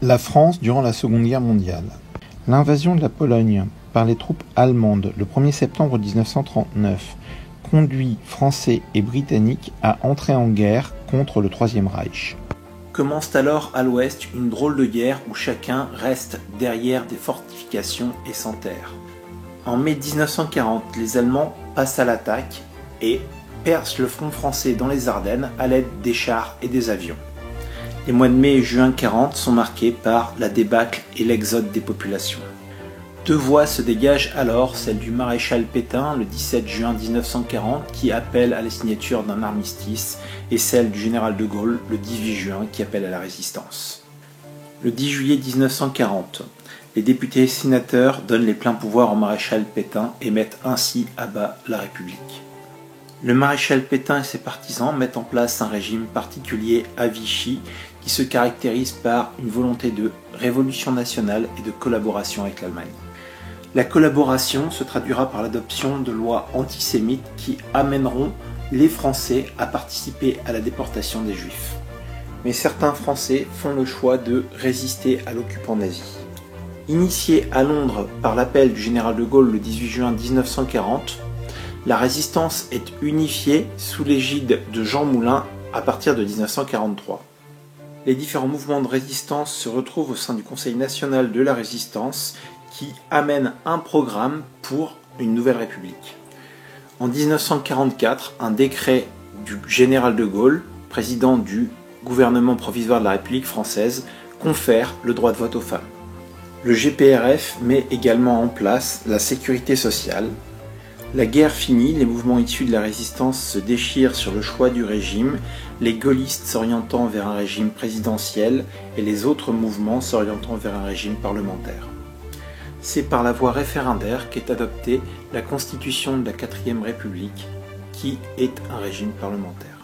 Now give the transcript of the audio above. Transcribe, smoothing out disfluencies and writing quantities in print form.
La France durant la Seconde Guerre mondiale. L'invasion de la Pologne par les troupes allemandes le 1er septembre 1939 conduit Français et Britanniques à entrer en guerre contre le Troisième Reich. Commence alors à l'ouest une drôle de guerre où chacun reste derrière des fortifications et s'enterre. En mai 1940, les Allemands passent à l'attaque et percent le front français dans les Ardennes à l'aide des chars et des avions. Les mois de mai et juin 40 sont marqués par la débâcle et l'exode des populations. Deux voix se dégagent alors, celle du maréchal Pétain le 17 juin 1940 qui appelle à la signature d'un armistice et celle du général de Gaulle le 18 juin qui appelle à la résistance. Le 10 juillet 1940, les députés et sénateurs donnent les pleins pouvoirs au maréchal Pétain et mettent ainsi à bas la République. Le maréchal Pétain et ses partisans mettent en place un régime particulier à Vichy qui se caractérise par une volonté de révolution nationale et de collaboration avec l'Allemagne. La collaboration se traduira par l'adoption de lois antisémites qui amèneront les Français à participer à la déportation des Juifs. Mais certains Français font le choix de résister à l'occupant nazi. Initiée à Londres par l'appel du général de Gaulle le 18 juin 1940, la résistance est unifiée sous l'égide de Jean Moulin à partir de 1943. Les différents mouvements de résistance se retrouvent au sein du Conseil national de la résistance qui amène un programme pour une nouvelle république. En 1944, un décret du général de Gaulle, président du gouvernement provisoire de la République française, confère le droit de vote aux femmes. Le GPRF met également en place la sécurité sociale. La guerre finie, les mouvements issus de la résistance se déchirent sur le choix du régime, les gaullistes s'orientant vers un régime présidentiel et les autres mouvements s'orientant vers un régime parlementaire. C'est par la voie référendaire qu'est adoptée la Constitution de la 4ème République, qui est un régime parlementaire.